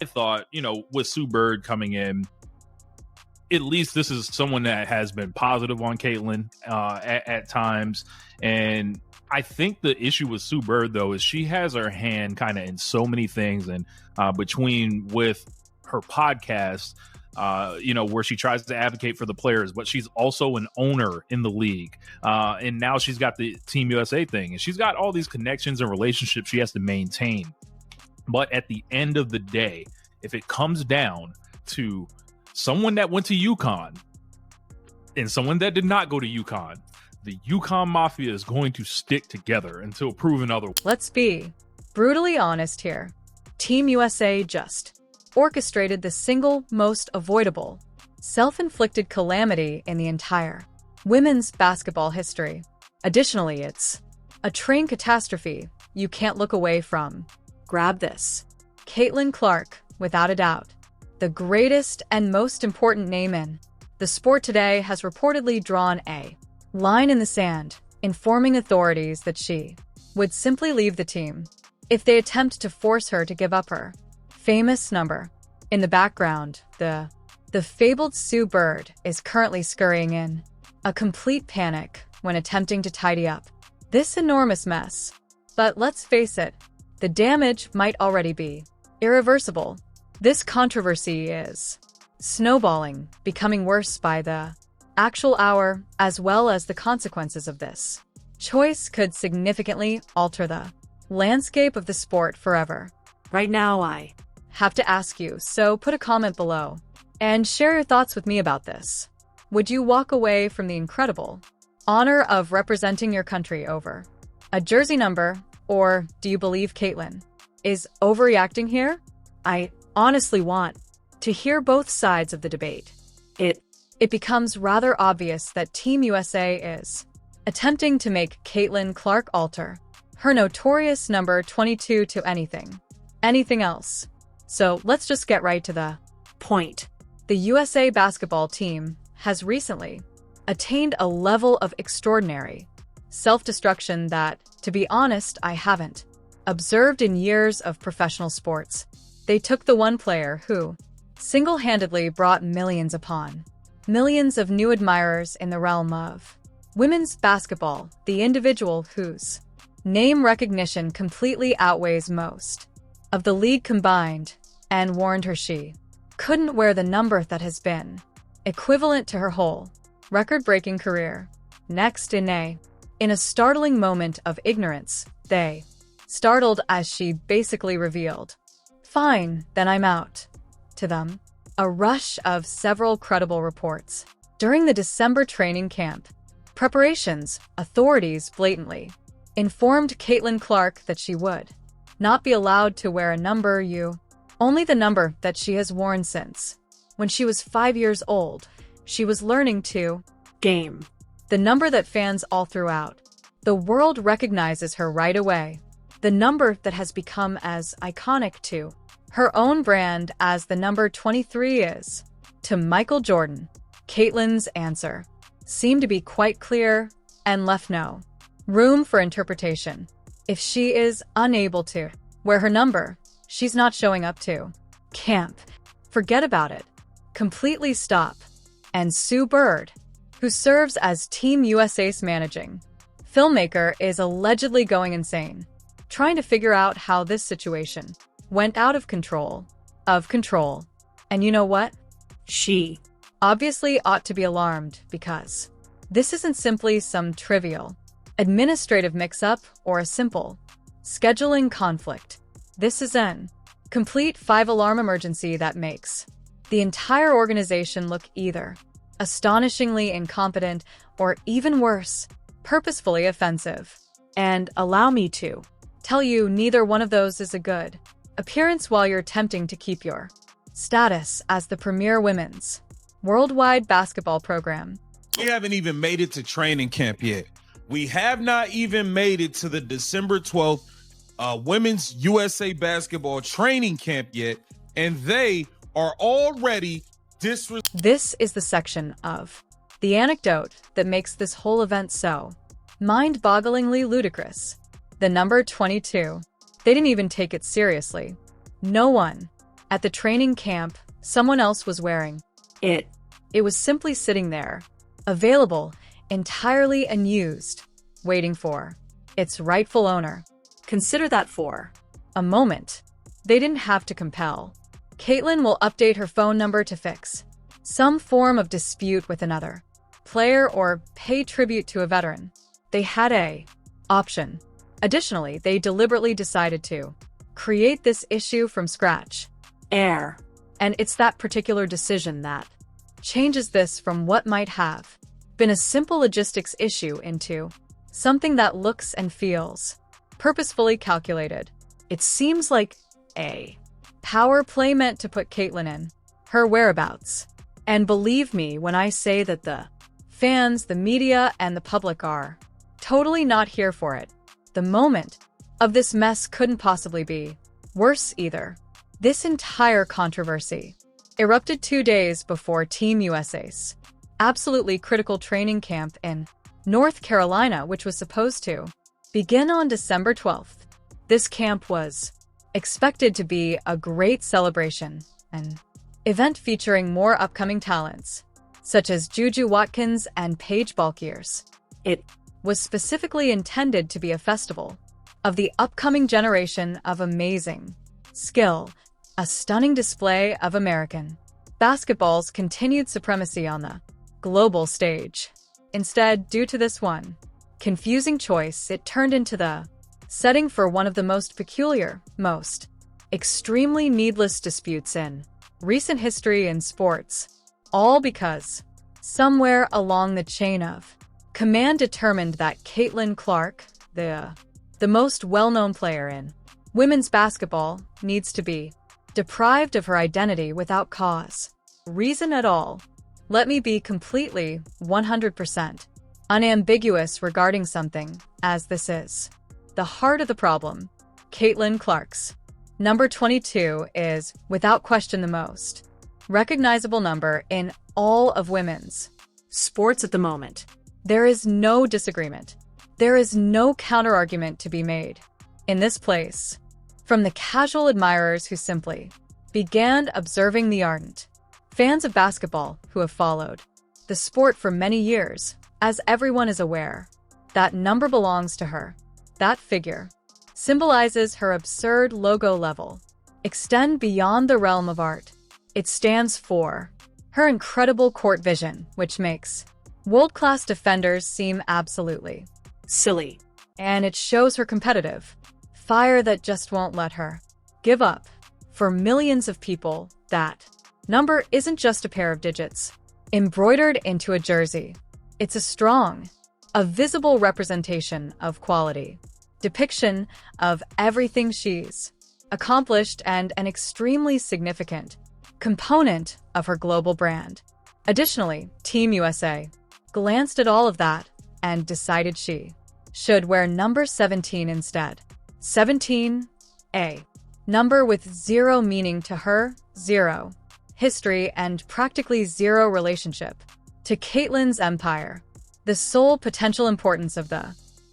I thought, with Sue Bird coming in, at least this is someone that has been positive on Caitlin at times. And I think the issue with Sue Bird, though, is she has her hand kind of in so many things. And between with her podcast, where she tries to advocate for the players, but she's also an owner in the league. And now she's got the Team USA thing, and she's got all these connections and relationships she has to maintain. But at the end of the day, if it comes down to someone that went to UConn and someone that did not go to UConn, the UConn Mafia is going to stick together until proven otherwise. Let's be brutally honest here. Team USA just orchestrated the single most avoidable, self-inflicted calamity in the entire women's basketball history. Additionally, it's a train catastrophe you can't look away from. Grab this. Caitlin Clark, without a doubt, the greatest and most important name in the sport today, has reportedly drawn a line in the sand, informing authorities that she would simply leave the team if they attempt to force her to give up her famous number. In the background, the fabled Sue Bird is currently scurrying in a complete panic when attempting to tidy up this enormous mess. But let's face it, the damage might already be irreversible. This controversy is snowballing, becoming worse by the actual hour, as well as the consequences of this choice could significantly alter the landscape of the sport forever. Right now, I have to ask you, so put a comment below and share your thoughts with me about this. Would you walk away from the incredible honor of representing your country over a jersey number, or do you believe Caitlin is overreacting here? I honestly want to hear both sides of the debate. It becomes rather obvious that Team USA is attempting to make Caitlin Clark alter her notorious number 22 to anything else. So let's just get right to the point. The USA basketball team has recently attained a level of extraordinary self-destruction that, to be honest, I haven't observed in years of professional sports. They took the one player who single-handedly brought millions upon millions of new admirers in the realm of women's basketball, the individual whose name recognition completely outweighs most of the league combined, and warned her she couldn't wear the number that has been equivalent to her whole record-breaking career. Next, in a startling moment of ignorance, they startled as she basically revealed, "Fine, then I'm out," to them. A rush of several credible reports. During the December training camp preparations, authorities blatantly informed Caitlin Clark that she would not be allowed to wear a number only the number that she has worn since. When she was 5 years old, she was learning to game the number that fans all throughout the world recognizes her right away. The number that has become as iconic to her own brand as the number 23 is. To Michael Jordan, Caitlin's answer seemed to be quite clear and left no room for interpretation. If she is unable to wear her number, she's not showing up to camp. Forget about it. Completely stop. And Sue Bird, who serves as Team USA's managing filmmaker, is allegedly going insane, trying to figure out how this situation went out of control. And you know what? She obviously ought to be alarmed, because this isn't simply some trivial administrative mix-up or a simple scheduling conflict. This is an complete 5-alarm emergency that makes the entire organization look either astonishingly incompetent or, even worse, purposefully offensive. And allow me to tell you, neither one of those is a good appearance while you're attempting to keep your status as the premier women's worldwide basketball program. We haven't even made it to training camp yet. We have not even made it to the December 12th Women's USA Basketball Training Camp yet, and they are already This is the section of the anecdote that makes this whole event so mind-bogglingly ludicrous. The number 22. They didn't even take it seriously. No one At the training camp, someone else was wearing it. It was simply sitting there, available, entirely unused, waiting for its rightful owner. Consider that for a moment. They didn't have to compel. Caitlin will update her phone number to fix some form of dispute with another player or pay tribute to a veteran. They had a option. Additionally, they deliberately decided to create this issue from scratch. Air. And it's that particular decision that changes this from what might have been a simple logistics issue into something that looks and feels purposefully calculated. It seems like a power play meant to put Caitlin in her whereabouts. And believe me when I say that the fans, the media, and the public are totally not here for it. The moment of this mess couldn't possibly be worse either. This entire controversy erupted 2 days before Team USA's absolutely critical training camp in North Carolina, which was supposed to begin on December 12th. This camp was expected to be a great celebration, an event featuring more upcoming talents, such as Juju Watkins and Paige Balkiers. It was specifically intended to be a festival of the upcoming generation of amazing skill, a stunning display of American basketball's continued supremacy on the global stage. Instead, due to this one confusing choice, it turned into the setting for one of the most peculiar, most extremely needless disputes in recent history in sports, all because somewhere along the chain of command determined that Caitlin Clark, the most well-known player in women's basketball, needs to be deprived of her identity without cause, reason at all. Let me be completely 100% unambiguous regarding something, as this is the heart of the problem. Caitlin Clark's number 22 is, without question, the most recognizable number in all of women's sports at the moment. There is no disagreement. There is no counterargument to be made in this place. From the casual admirers who simply began observing the ardent fans of basketball who have followed the sport for many years, as everyone is aware, that number belongs to her. That figure symbolizes her absurd logo level, extend beyond the realm of art. It stands for her incredible court vision, which makes world-class defenders seem absolutely silly. And it shows her competitive fire that just won't let her give up. For millions of people, that number isn't just a pair of digits embroidered into a jersey. It's a strong, a visible representation of quality, depiction of everything she's accomplished, and an extremely significant component of her global brand. Additionally, Team USA glanced at all of that and decided she should wear number 17 instead. 17, a number with zero meaning to her, zero history, and practically zero relationship to Caitlin's empire. The sole potential importance of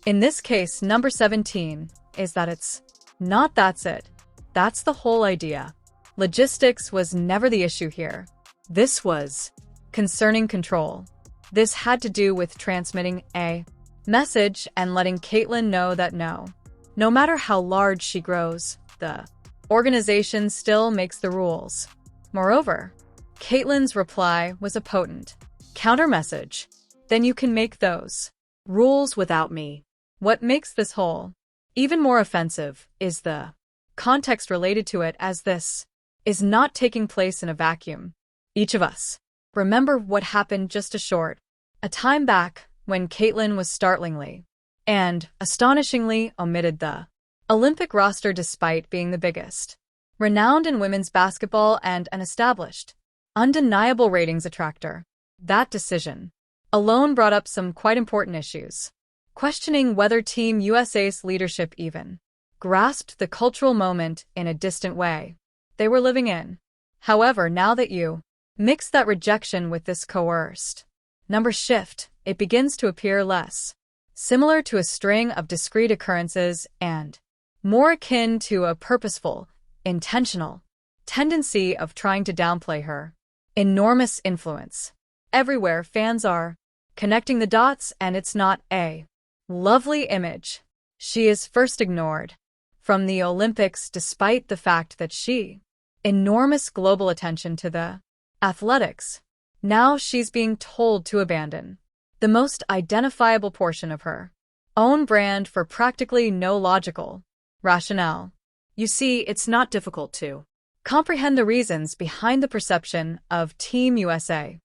in this case, number 17, is that it's not that's it. That's the whole idea. Logistics was never the issue here. This was concerning control. This had to do with transmitting a message and letting Caitlin know that no matter how large she grows, the organization still makes the rules. Moreover, Caitlin's reply was a potent counter-message. Then you can make those rules without me. What makes this whole even more offensive is the context related to it, as this is not taking place in a vacuum. Each of us remember what happened just a time back when Caitlin was startlingly and astonishingly omitted the Olympic roster despite being the biggest, renowned in women's basketball and an established, undeniable ratings attractor. That decision alone brought up some quite important issues, questioning whether Team USA's leadership even grasped the cultural moment in a distant way they were living in. However, now that you mix that rejection with this coerced number shift, it begins to appear less similar to a string of discrete occurrences and more akin to a purposeful, intentional tendency of trying to downplay her enormous influence. Everywhere fans are connecting the dots, and it's not a lovely image. She is first ignored from the Olympics despite the fact that she enormous global attention to the athletics. Now she's being told to abandon the most identifiable portion of her own brand for practically no logical rationale. You see, it's not difficult to Comprehend the reasons behind the perception of Team USA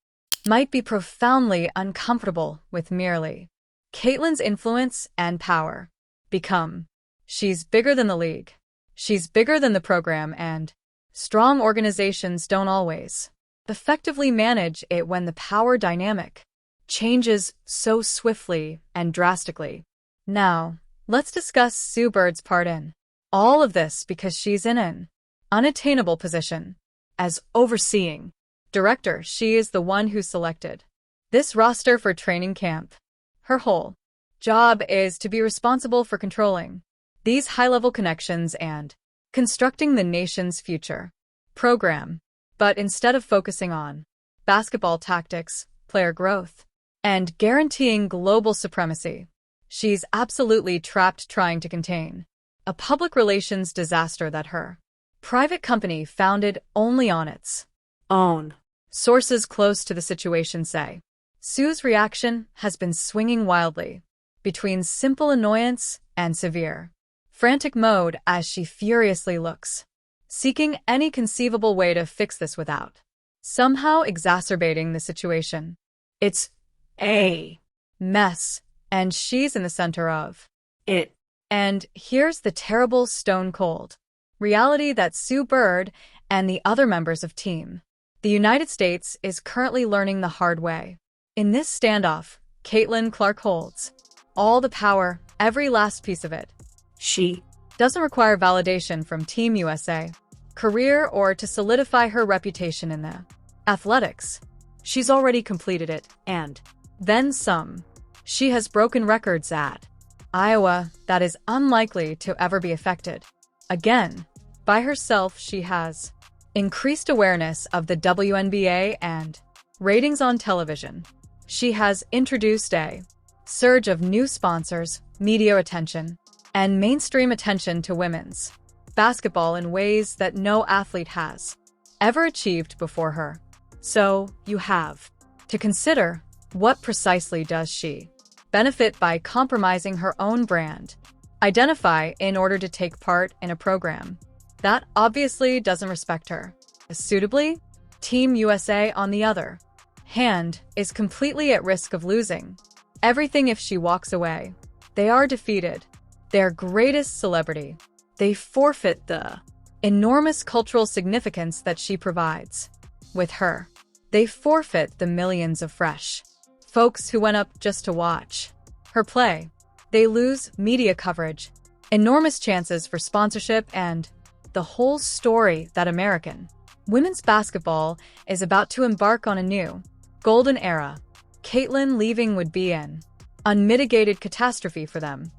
might be profoundly uncomfortable with merely Caitlin's influence and power. She's bigger than the league. She's bigger than the program, and strong organizations don't always effectively manage it when the power dynamic changes so swiftly and drastically. Now, let's discuss Sue Bird's part in all of this, because she's in an unattainable position. As overseeing director, she is the one who selected this roster for training camp. Her whole job is to be responsible for controlling these high-level connections and constructing the nation's future program. But instead of focusing on basketball tactics, player growth, and guaranteeing global supremacy, she's absolutely trapped trying to contain a public relations disaster that her private company founded only on its own. Sources close to the situation say Sue's reaction has been swinging wildly between simple annoyance and severe frantic mode as she furiously looks, seeking any conceivable way to fix this without somehow exacerbating the situation. It's a mess, and she's in the center of it. And here's the terrible stone-cold reality that Sue Bird and the other members of Team the United States is currently learning the hard way. In this standoff, Caitlin Clark holds all the power, every last piece of it. She doesn't require validation from Team USA career or to solidify her reputation in the athletics. She's already completed it, and then some. She has broken records at Iowa that is unlikely to ever be affected again by herself. She has increased awareness of the WNBA and ratings on television. She has introduced a surge of new sponsors, media attention, and mainstream attention to women's basketball in ways that no athlete has ever achieved before her. So, you have to consider, what precisely does she benefit by compromising her own brand identify in order to take part in a program that obviously doesn't respect her suitably? Team USA, on the other hand, is completely at risk of losing everything if she walks away. They are defeated their greatest celebrity. They forfeit the enormous cultural significance that she provides. With her, they forfeit the millions of fresh folks who went up just to watch her play. They lose media coverage, enormous chances for sponsorship, and the whole story that American women's basketball is about to embark on a new golden era. Caitlin leaving would be an unmitigated catastrophe for them.